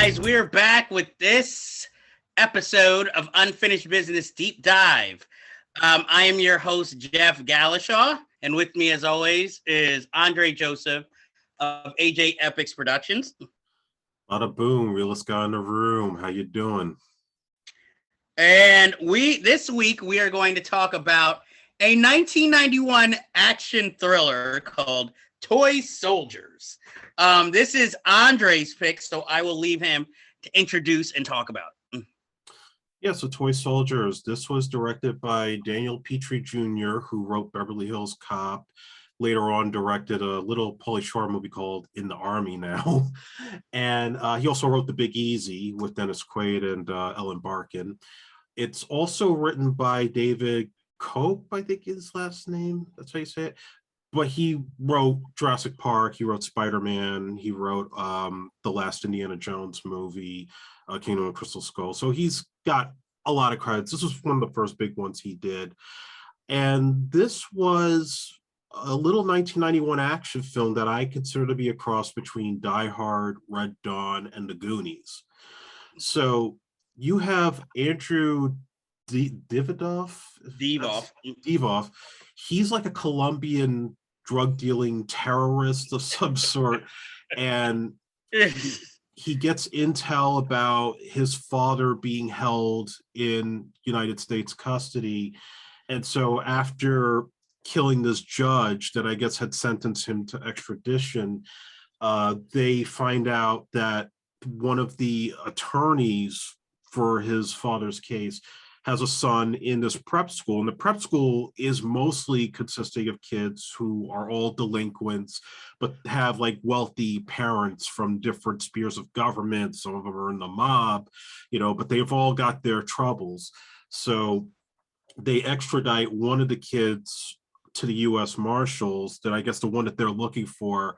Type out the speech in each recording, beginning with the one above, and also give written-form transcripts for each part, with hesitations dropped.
guys, we're back with this episode of Unfinished Business Deep Dive. I am your host, Jeff Galashaw, and with me, as always, is Andre Joseph of AJ Epics Productions. Bada boom, realest guy in the room. How you doing? And this week we are going to talk about a 1991 action thriller called Toy Soldiers. This is Andre's pick, so I will leave him to introduce and talk about it. Yeah, so Toy Soldiers. This was directed by Daniel Petrie Jr., who wrote Beverly Hills Cop. Later on, directed a little Pauly Shore movie called In the Army Now. And he also wrote The Big Easy with Dennis Quaid and Ellen Barkin. It's also written by David Koepp, I think is his last name. That's how you say it. But he wrote Jurassic Park, he wrote Spider-Man, he wrote the last Indiana Jones movie, Kingdom of Crystal Skull. So he's got a lot of credits. This was one of the first big ones he did. And this was a little 1991 action film that I consider to be a cross between Die Hard, Red Dawn, and The Goonies. So you have Andrew Divoff. He's like a Colombian drug dealing terrorist of some sort, and he gets intel about his father being held in United States custody. And so after killing this judge that I guess had sentenced him to extradition, they find out that one of the attorneys for his father's case has a son in this prep school. And the prep school is mostly consisting of kids who are all delinquents, but have like wealthy parents from different spheres of government. Some of them are in the mob, but they've all got their troubles. So they extradite one of the kids to the US Marshals, that I guess the one that they're looking for.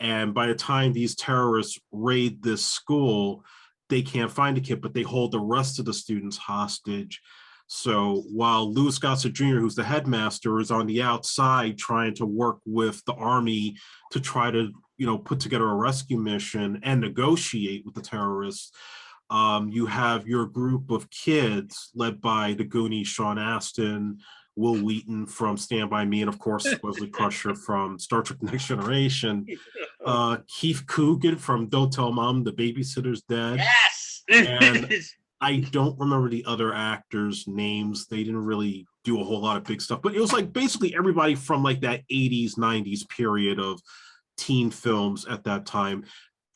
And by the time these terrorists raid this school, they can't find the kid, but they hold the rest of the students hostage. So while Louis Gossett Jr., who's the headmaster, is on the outside trying to work with the army to try to, put together a rescue mission and negotiate with the terrorists, you have your group of kids led by the Goonies, Sean Astin, Will Wheaton from Stand By Me, and of course, Wesley Crusher from Star Trek Next Generation. Keith Coogan from Don't Tell Mom the Babysitter's Dead. Yes! And I don't remember the other actors' names. They didn't really do a whole lot of big stuff, but it was like basically everybody from like that 80s, 90s period of teen films at that time.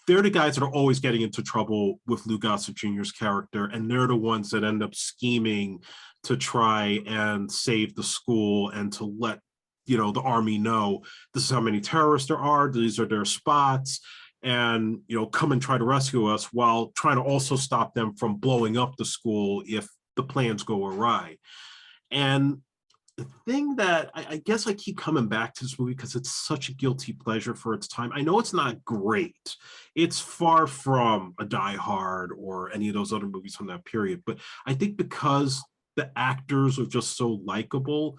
They're the guys that are always getting into trouble with Lou Gossett Jr.'s character, and they're the ones that end up scheming to try and save the school and to let the army know this is how many terrorists there are, these are their spots, and come and try to rescue us, while trying to also stop them from blowing up the school if the plans go awry. And the thing that I guess I keep coming back to this movie because it's such a guilty pleasure for its time. I know it's not great. It's far from a Die Hard or any of those other movies from that period. But I think because the actors are just so likable,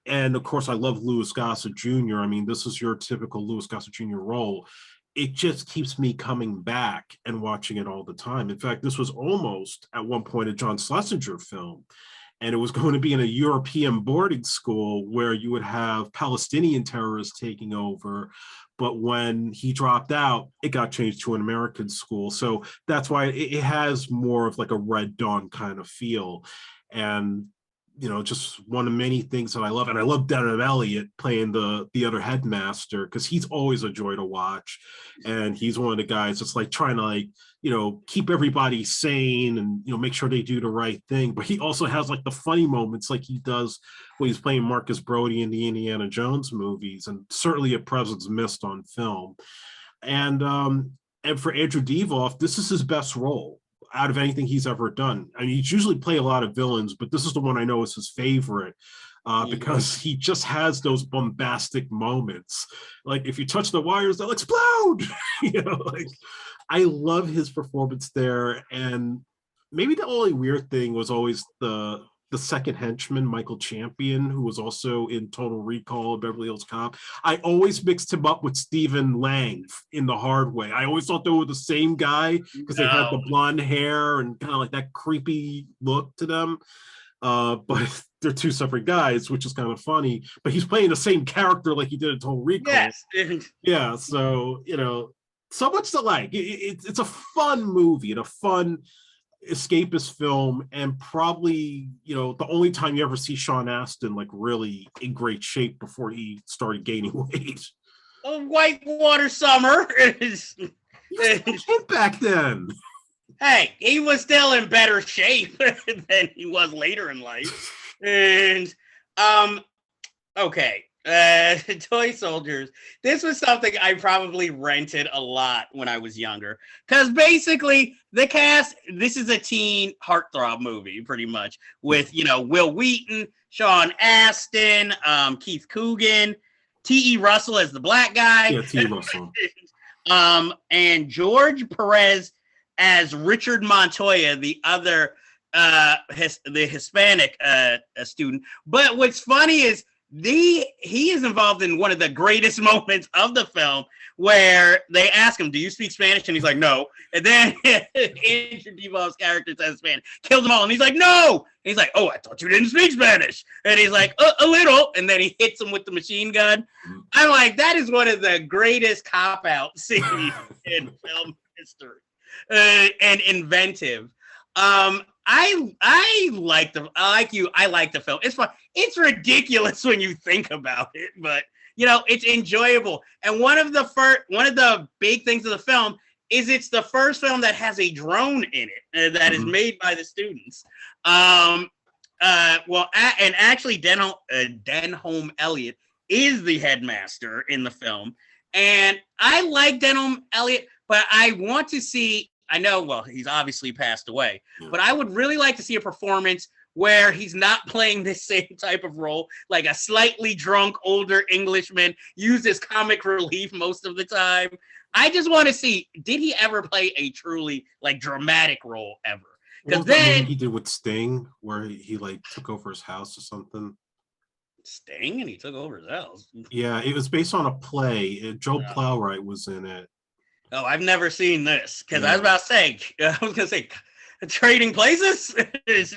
and of course I love Louis Gossett Jr. I mean, this is your typical Louis Gossett Jr. role. It just keeps me coming back and watching it all the time. In fact, this was almost at one point a John Schlesinger film. And it was going to be in a European boarding school where you would have Palestinian terrorists taking over. But when he dropped out, it got changed to an American school. So that's why it has more of like a Red Dawn kind of feel. And, just one of many things that I love. And I love Denholm Elliott playing the other headmaster, because he's always a joy to watch. And he's one of the guys that's like trying to keep everybody sane and, make sure they do the right thing. But he also has like the funny moments like he does when he's playing Marcus Brody in the Indiana Jones movies, and certainly a presence missed on film. And for Andrew Divoff, this is his best role out of anything he's ever done. I mean, he's usually play a lot of villains, but this is the one I know is his favorite. Because he just has those bombastic moments. Like, if you touch the wires, they'll explode. I love his performance there. And maybe the only weird thing was always the the second henchman, Michael Champion, who was also in Total Recall, Beverly Hills Cop. I always mixed him up with Stephen Lang in The Hard Way. I always thought they were the same guy because they had the blonde hair and kind of like that creepy look to them. But they're two separate guys, which is kind of funny. But he's playing the same character like he did in Total Recall. Yes. Yeah, so, so much to like. It's a fun movie and a fun escapist film, and probably the only time you ever see Sean Astin like really in great shape before he started gaining weight. Whitewater Summer. He was back then. Hey, he was still in better shape than he was later in life. And okay. Toy Soldiers. This was something I probably rented a lot when I was younger. Because basically, the cast, this is a teen heartthrob movie, pretty much, with, Will Wheaton, Sean Astin, Keith Coogan, T.E. Russell as the black guy. Yeah, T.E. Russell. And George Perez as Richard Montoya, the other, the Hispanic student. But what's funny is, he is involved in one of the greatest moments of the film where they ask him, do you speak Spanish? And he's like, no. And then Andrew Divoff's character says Spanish, killed them all. And he's like, no. And he's like, oh, I thought you didn't speak Spanish. And he's like, a little. And then he hits him with the machine gun. I'm like, that is one of the greatest cop-out scenes in film history and inventive. I like the film. It's fun. It's ridiculous when you think about it, but it's enjoyable. And one of the big things of the film is it's the first film that has a drone in it that is made by the students. And actually Denholm Elliott is the headmaster in the film, and I like Denholm Elliott, but I want to see. I know, well, he's obviously passed away, but I would really like to see a performance where he's not playing this same type of role, like a slightly drunk older Englishman, uses comic relief most of the time. I just want to see, did he ever play a truly dramatic role ever? Because then he did with Sting, where he took over his house or something. Sting, and he took over his house. Yeah, it was based on a play. Joe Plowright was in it. Oh, I've never seen this because I was going to say, Trading Places.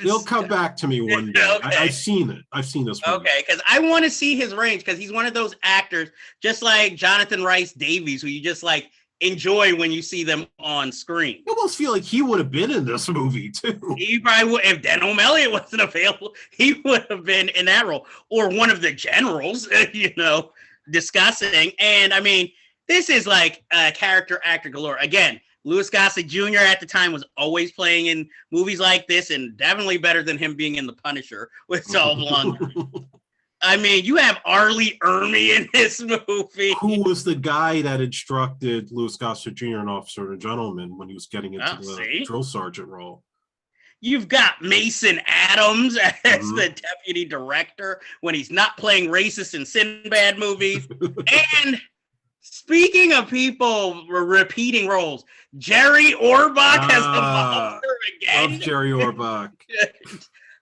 He'll come back to me one day. Okay. I've seen it. I've seen this movie. Okay, because I want to see his range because he's one of those actors, just like Jonathan Rhys Davies, who you just enjoy when you see them on screen. I almost feel like he would have been in this movie too. He probably would. If Denholm Elliott wasn't available, he would have been in that role or one of the generals, discussing. And I mean, this is character actor galore. Again, Louis Gossett Jr. at the time was always playing in movies like this, and definitely better than him being in The Punisher with Dolph Lundgren. I mean, you have Arlie Ermy in this movie. Who was the guy that instructed Louis Gossett Jr. and Officer and Gentleman when he was getting into the drill sergeant role? You've got Mason Adams as the deputy director when he's not playing racist in Sinbad movies. And speaking of people repeating roles, Jerry Orbach as the mobster again. Love Jerry Orbach.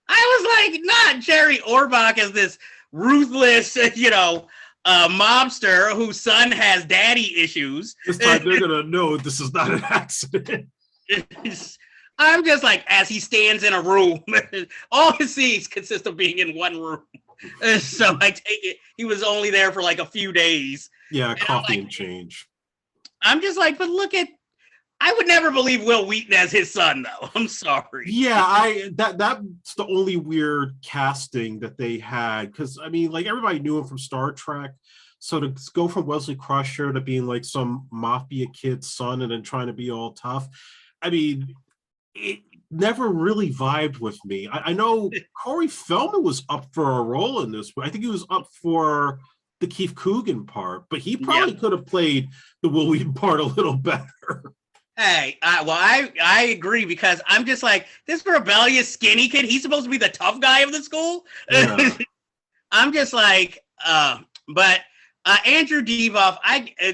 I was like, not Jerry Orbach as this ruthless, mobster whose son has daddy issues. This time they're going to know this is not an accident. I'm just as he stands in a room, all his scenes consist of being in one room. So I take it he was only there for a few days. Yeah, coffee and change. I'm just but look at, I would never believe Will Wheaton as his son, though. I'm sorry. Yeah, that's the only weird casting that they had, because I mean, everybody knew him from Star Trek. So to go from Wesley Crusher to being some mafia kid's son and then trying to be all tough, I mean, it never really vibed with me. I know Corey Feldman was up for a role in this, but I think he was up for the Keith Coogan part, but he probably could have played the Will Wheaton part a little better. Hey, I agree, because I'm just this rebellious skinny kid, he's supposed to be the tough guy of the school. Yeah. I'm just but Andrew Divoff,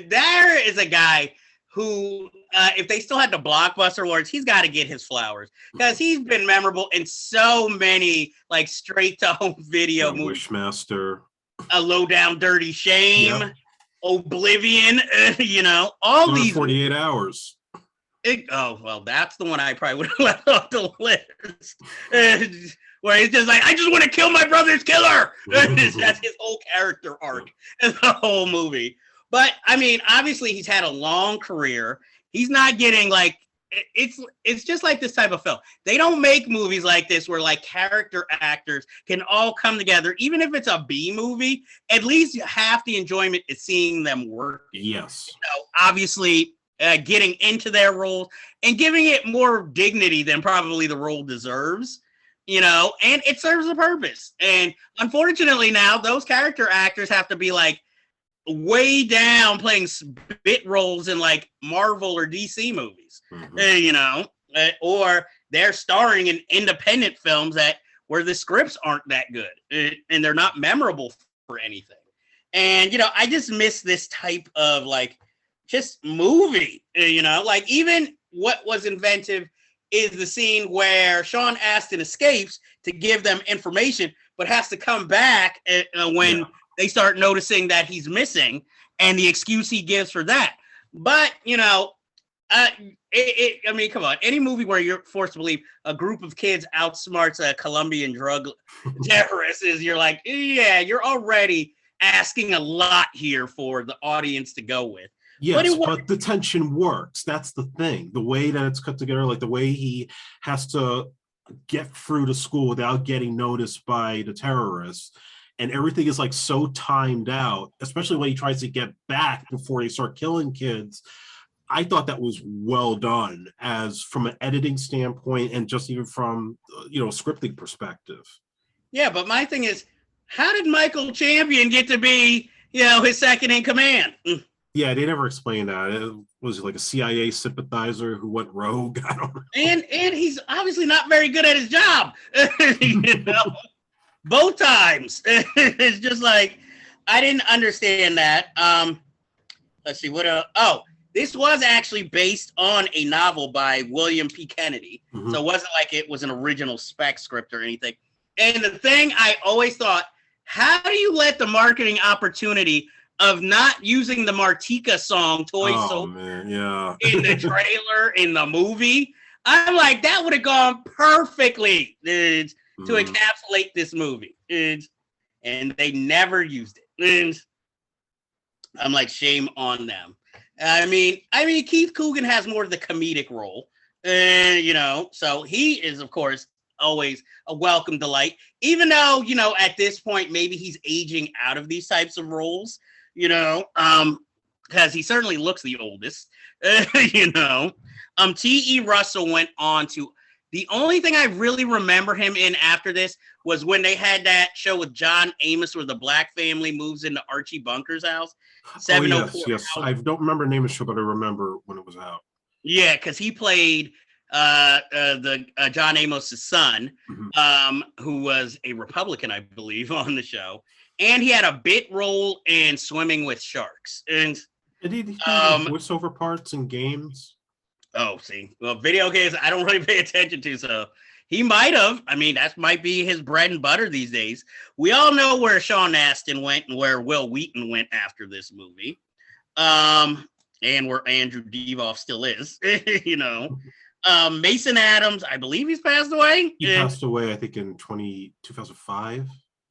there is a guy who, if they still had the Blockbuster awards, he's got to get his flowers because he's been memorable in so many like straight to home video movies. Wishmaster, A Low Down Dirty Shame, yep. Oblivion, all these 48 hours. Oh, well, that's the one I probably would have left off the list. Where he's just like, I just want to kill my brother's killer. That's his whole character arc in the whole movie. But I mean, obviously, he's had a long career. He's not getting like it's just like this type of film. They don't make movies like this where like character actors can all come together, even if it's a B movie. At least half the enjoyment is seeing them work. Yes. Obviously, getting into their roles and giving it more dignity than probably the role deserves. And it serves a purpose. And unfortunately, now those character actors have to be like way down playing bit roles in like Marvel or DC movies, or they're starring in independent films where the scripts aren't that good and they're not memorable for anything. And, I just miss this type of like just movie, like even what was inventive is the scene where Sean Astin escapes to give them information, but has to come back when they start noticing that he's missing, and the excuse he gives for that. But, I mean, come on. Any movie where you're forced to believe a group of kids outsmarts a Colombian drug terrorist you're like, yeah, you're already asking a lot here for the audience to go with. Yes, but the tension works. That's the thing. The way that it's cut together, like the way he has to get through to school without getting noticed by the terrorists. And everything is like so timed out, especially when he tries to get back before they start killing kids. I thought that was well done as from an editing standpoint and just even from, scripting perspective. Yeah, but my thing is, how did Michael Champion get to be, his second in command? Yeah, they never explained that. It was like a CIA sympathizer who went rogue. I don't know. And he's obviously not very good at his job. Both times. It's just like, I didn't understand that. Let's see, what else? Oh, this was actually based on a novel by William P. Kennedy. Mm-hmm. So it wasn't like it was an original spec script or anything. And the thing I always thought, how do you let the marketing opportunity of not using the Martika song Toy Soldier in the trailer, in the movie? I'm like, that would have gone perfectly to encapsulate this movie. And they never used it. And I'm like, shame on them. I mean, Keith Coogan has more of the comedic role, so he is, of course, always a welcome delight, even though, at this point, maybe he's aging out of these types of roles, because he certainly looks the oldest, T.E. Russell went on to, the only thing I really remember him in after this was when they had that show with John Amos where the black family moves into Archie Bunker's house. 704. Yes. I don't remember the name of the show, but I remember when it was out. Yeah, because he played the John Amos's son, who was a Republican, I believe, on the show. And he had a bit role in Swimming with Sharks. And did he do voiceover parts in games? Oh, see. Well, video games, I don't really pay attention to, so he might have. I mean, that might be his bread and butter these days. We all know where Sean Astin went and where Will Wheaton went after this movie. And where Andrew Divoff still is, Mason Adams, I believe he's passed away. He passed away, I think, in 2005.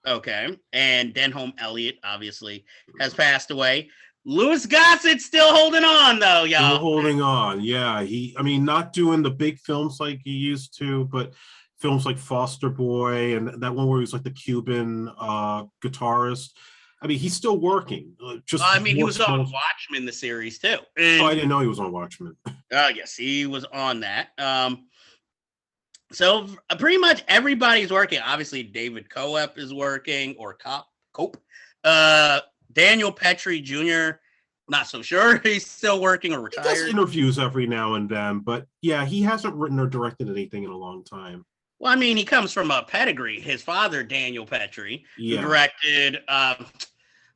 Okay. And Denholm Elliott, obviously, has passed away. Louis Gossett's still holding on, though, y'all. Still holding on, yeah. Not doing the big films like he used to, but films like Foster Boy and that one where he was like the Cuban guitarist. I mean, he's still working. He was on Watchmen, the series, too. I didn't know he was on Watchmen. Yes, he was on that. So pretty much everybody's working. Obviously, David Coep is working, or Cope. Daniel Petrie Jr., not so sure he's still working or retired. He does interviews every now and then, but yeah, he hasn't written or directed anything in a long time. Well, I mean, he comes from a pedigree. His father, Daniel Petrie, who directed,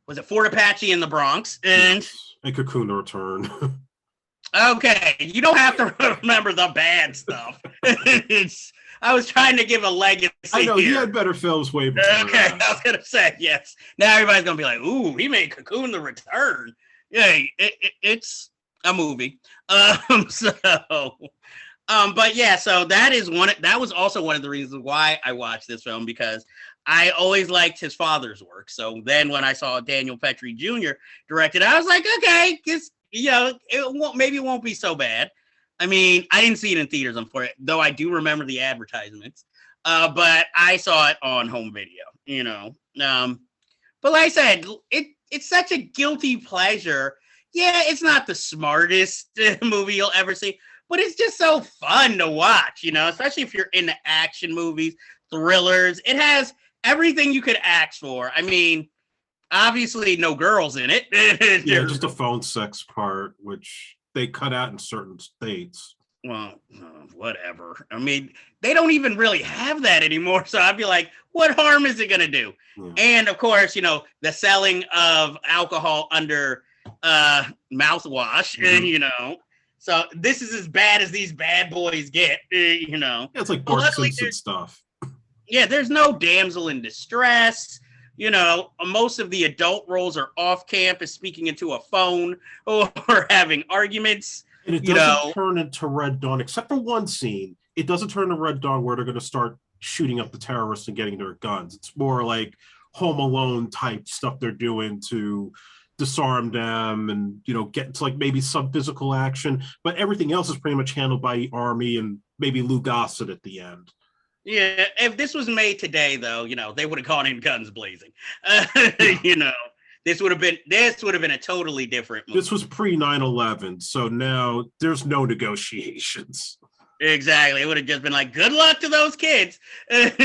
was it Fort Apache in the Bronx? And Cocoon: The Return. Okay, you don't have to remember the bad stuff. I was trying to give a legacy. I know here. he had better films way before. Okay, that. I was gonna say yes. Now everybody's gonna be like, "Ooh, he made Cocoon the Return." Yeah, it's a movie. So, but yeah, so that is one. That was also one of the reasons why I watched this film because I always liked his father's work. So then when I saw Daniel Petrie Jr. directed, I was like, okay, maybe it won't be so bad. I mean, I didn't see it in theaters, unfortunately, though I do remember the advertisements. But I saw it on home video, But like I said, it's such a guilty pleasure. Yeah, it's not the smartest movie you'll ever see, but it's just so fun to watch, especially if you're into action movies, thrillers. It has everything you could ask for. I mean, obviously no girls in it. Yeah, just the phone sex part, which they cut out in certain states. Well, whatever. I mean, they don't even really have that anymore. So I'd be like, what harm is it going to do? Yeah. And of course, the selling of alcohol under mouthwash, So this is as bad as these bad boys get, Yeah, it's like Bart Simpson stuff. Yeah, there's no damsel in distress. Most of the adult roles are off campus speaking into a phone or having arguments. And it doesn't turn into Red Dawn, except for one scene. It doesn't turn to Red Dawn where they're going to start shooting up the terrorists and getting their guns. It's more like Home Alone type stuff they're doing to disarm them and, get into like maybe some physical action. But everything else is pretty much handled by the Army and maybe Lou Gossett at the end. Yeah, if this was made today, though, they would have gone in guns blazing. This would have been a totally different movie. This was pre 9/11, so now there's no negotiations. Exactly. It would have just been like, good luck to those kids. But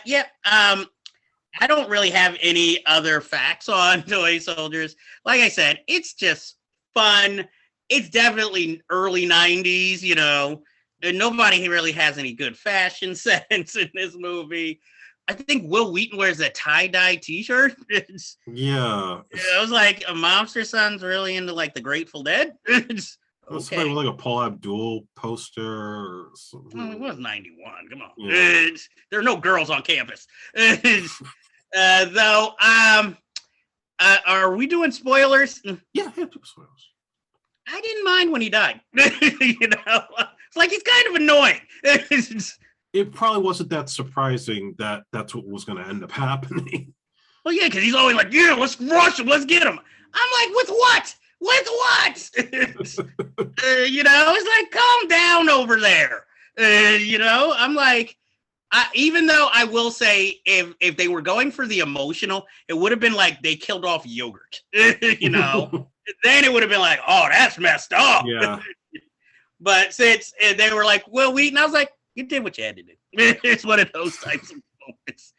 yeah, I don't really have any other facts on Toy Soldiers. Like I said, it's just fun. It's definitely early 90s, and nobody really has any good fashion sense in this movie. I think Will Wheaton wears a tie-dye t-shirt. Yeah. It was like a Monster Son's really into like the Grateful Dead. Okay. Somebody with like a Paul Abdul poster or something. Well, it was 91. Come on. Yeah. There are no girls on campus. Though, are we doing spoilers? Yeah, spoilers. I didn't mind when he died. It's like he's kind of annoying. It probably wasn't that surprising that that's what was going to end up happening. Well, yeah, because he's always like, yeah, let's rush him, let's get him. I'm like, with what? With what? It's like, calm down over there. I'm like, even though I will say if they were going for the emotional, it would have been like they killed off Yogurt, Then it would have been like, oh, that's messed up. Yeah. But since they were like, Will Wheaton, I was like, you did what you had to do. It's one of those types of moments.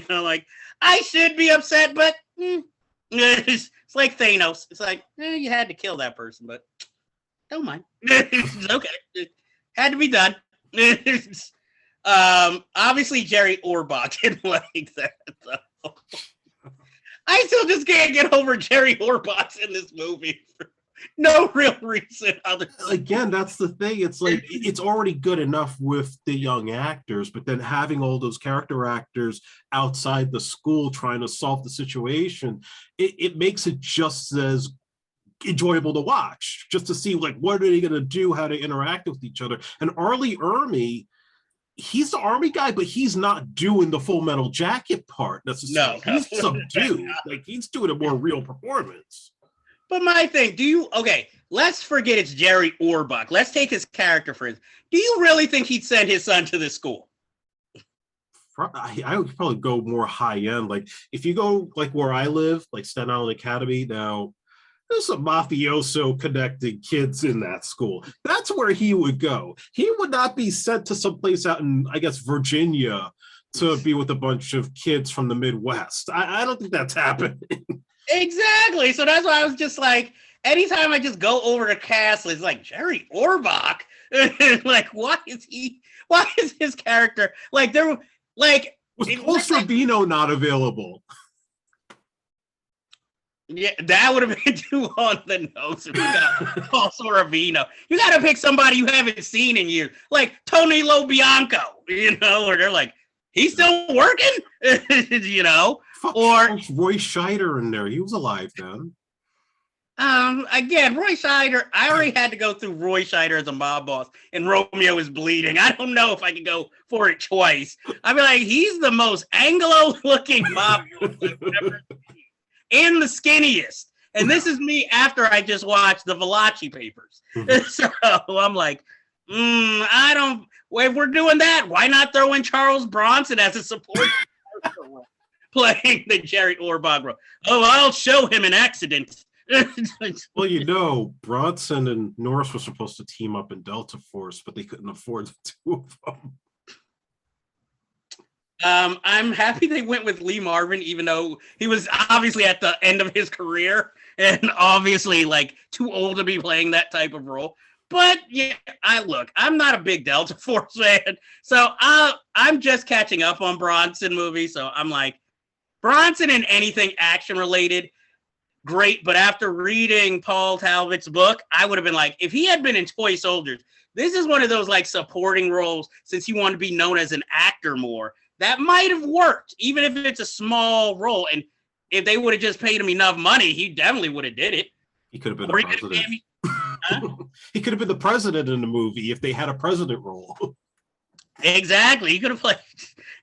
Like, I should be upset, but it's like Thanos. It's like, you had to kill that person, but don't mind. It's okay. It had to be done. Obviously, Jerry Orbach didn't like that, though. I still just can't get over Jerry Orbach in this movie. No real reason. Again, that's the thing. It's like it's already good enough with the young actors, but then having all those character actors outside the school trying to solve the situation, it makes it just as enjoyable to watch, just to see like what are they going to do, how to interact with each other. And Arlie Ermy, he's the Army guy, but he's not doing the Full Metal Jacket part necessarily. No. He's subdued. Like he's doing a more real performance. But my thing, let's forget it's Jerry Orbach. Let's take his character for instance. Do you really think he'd send his son to this school? I would probably go more high end. Like if you go like where I live, like Staten Island Academy, now there's some mafioso connected kids in that school. That's where he would go. He would not be sent to someplace out in, I guess, Virginia to be with a bunch of kids from the Midwest. I don't think that's happening. Exactly. So that's why I was just like, anytime I just go over to Castle, it's like Jerry Orbach. Like, why is his character like there? Like, was Paul Sorvino not available? Yeah, that would have been too on the nose if you got Paul Sorvino. You got to pick somebody you haven't seen in years, like Tony Lobianco, where they're like, he's still working, Fuck, or Roy Scheider in there. He was alive then. Again, Roy Scheider. I already had to go through Roy Scheider as a mob boss, and Romeo is bleeding. I don't know if I could go for it twice. I'd be like, he's the most Anglo-looking mob boss I've ever seen, and the skinniest. And this is me after I just watched the Valachi Papers. So I'm like, I don't. Well, if we're doing that, why not throw in Charles Bronson as a support playing the Jerry Orbach role? Oh, I'll show him an accident. Well, Bronson and Norris were supposed to team up in Delta Force, but they couldn't afford the two of them. I'm happy they went with Lee Marvin, even though he was obviously at the end of his career and obviously like too old to be playing that type of role. But yeah, I'm not a big Delta Force fan, so I'm just catching up on Bronson movies. So I'm like, Bronson in anything action related, great. But after reading Paul Talbot's book, I would have been like, if he had been in Toy Soldiers, this is one of those like supporting roles, since he wanted to be known as an actor more, that might have worked, even if it's a small role. And if they would have just paid him enough money, he definitely would have did it. He could have been the president. He could have been the president in the movie if they had a president role. Exactly. He could have played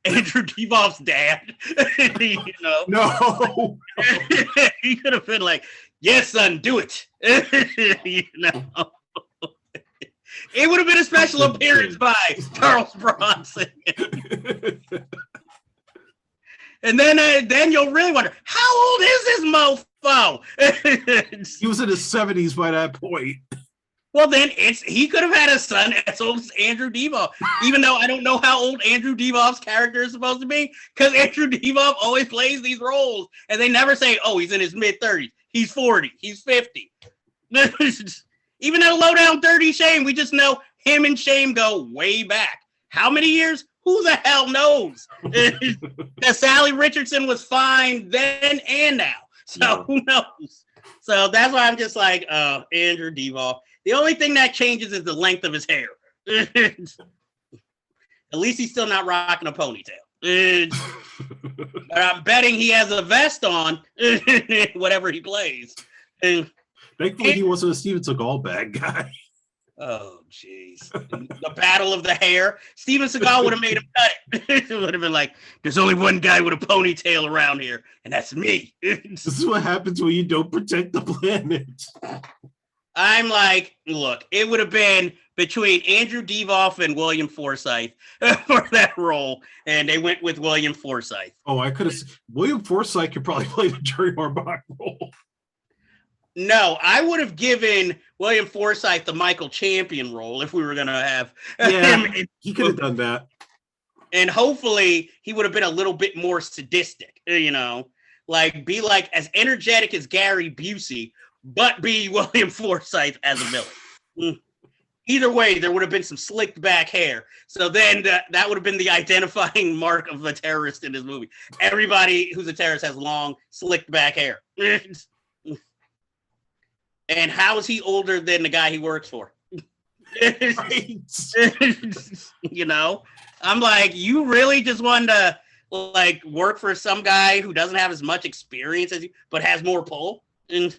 Andrew Devolf's dad. No. He could have been like, yes, son, do it. It would have been a special appearance by Charles Bronson. And then you'll really wonder, how old is this mofo? He was in his 70s by that point. Well, then he could have had a son as old as Andrew Devolf, even though I don't know how old Andrew Devolf's character is supposed to be, because Andrew Devolf always plays these roles, and they never say, oh, he's in his mid-30s, he's 40, he's 50. Even though Low Down Dirty Shame, we just know him and Shame go way back. How many years? Who the hell knows? That Sally Richardson was fine then and now. So who knows? So that's why I'm just like, Andrew Devolf. The only thing that changes is the length of his hair. At least he's still not rocking a ponytail. But I'm betting he has a vest on whatever he plays. Thankfully, he wasn't a Steven Seagal bad guy. Oh, jeez. The battle of the hair. Steven Seagal would have made him cut it. It would have been like, there's only one guy with a ponytail around here, and that's me. This is what happens when you don't protect the planet. I'm like, look, it would have been between Andrew Devolf and William Forsythe for that role, and they went with William Forsythe. Oh, I could have. William Forsythe could probably play the Jerry Orbach role. No, I would have given William Forsythe the Michael Champion role if we were going to have him. He could have done that. And hopefully he would have been a little bit more sadistic, like be like as energetic as Gary Busey, but be William Forsythe as a villain. Either way, there would have been some slicked back hair. So then that would have been the identifying mark of a terrorist in this movie. Everybody who's a terrorist has long, slicked back hair. And how is he older than the guy he works for? I'm like, you really just wanted to like work for some guy who doesn't have as much experience as you, but has more pull? And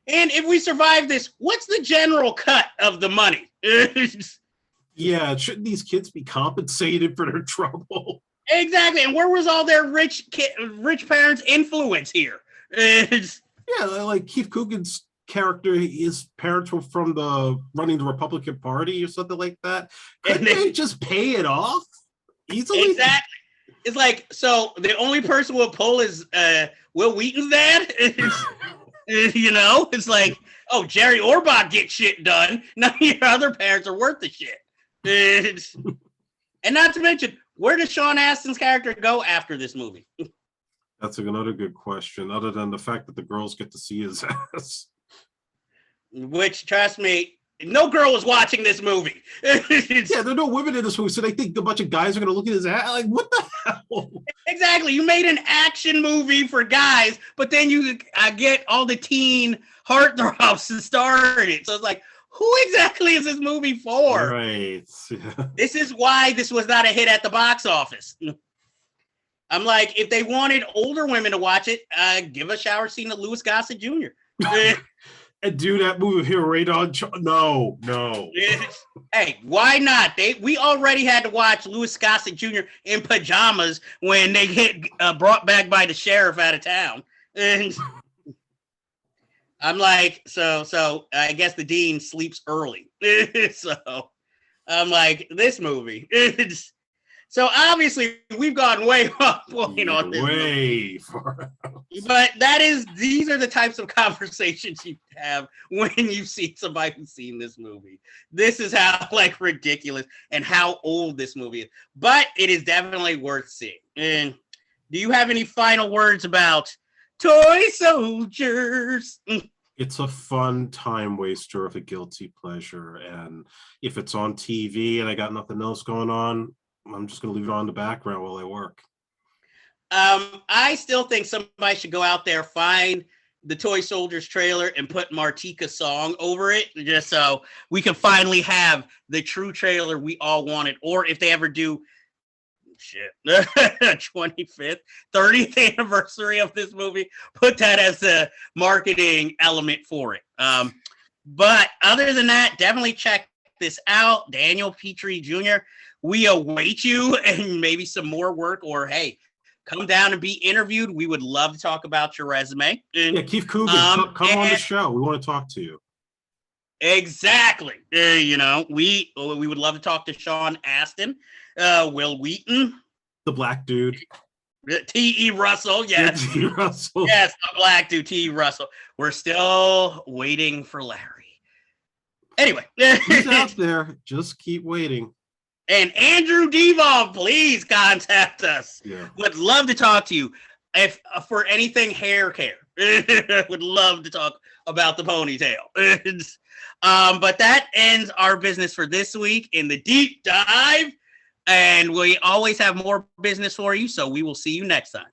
if we survive this, what's the general cut of the money? Yeah, shouldn't these kids be compensated for their trouble? Exactly. And where was all their rich parents' influence here? Yeah, like Keith Coogan's character, his parents were from running the Republican Party or something like that. Couldn't they just pay it off easily? Exactly. It's like, so the only person with pull is Will Wheaton's dad? It's like, oh, Jerry Orbach gets shit done. None of your other parents are worth the shit. And not to mention, where does Sean Astin's character go after this movie? That's another good question, other than the fact that the girls get to see his ass. Which, trust me, no girl was watching this movie. Yeah, there are no women in this movie, so they think a bunch of guys are going to look at his ass. Like, what the hell? Exactly. You made an action movie for guys, but then you get all the teen heartthrobs to star in it. So it's like, who exactly is this movie for? Right. Yeah. This is why this was not a hit at the box office. I'm like, if they wanted older women to watch it, give a shower scene to Louis Gossett Jr. And do that movie here right on. No. Hey, why not? We already had to watch Louis Gossett Jr. in pajamas when they get brought back by the sheriff out of town. And I'm like, so I guess the dean sleeps early. So I'm like, this movie. So obviously we've gone way off point on this. Way far. But these are the types of conversations you have when you see somebody who's seen this movie. This is how like ridiculous and how old this movie is. But it is definitely worth seeing. And do you have any final words about Toy Soldiers? It's a fun time waster of a guilty pleasure. And if it's on TV and I got nothing else going on, I'm just going to leave it on the background while I work. I still think somebody should go out there, find the Toy Soldiers trailer and put Martika's song over it, just so we can finally have the true trailer we all wanted. Or if they ever do 25th, 30th anniversary of this movie, put that as the marketing element for it. But other than that, definitely check this out. Daniel Petrie Jr., we await you and maybe some more work, or hey, come down and be interviewed. We would love to talk about your resume. Yeah, Keith Coogan, come on the show. We want to talk to you. Exactly. We would love to talk to Sean Astin, Will Wheaton, the black dude, T.E. Russell. Yes, T.E. Russell. Yes, the black dude, T.E. Russell. We're still waiting for Larry. Anyway, he's out there. Just keep waiting. And Andrew Devon, please contact us. Yeah. Would love to talk to you if for anything hair care. Would love to talk about the ponytail. But that ends our business for this week in the deep dive. And we always have more business for you. So we will see you next time.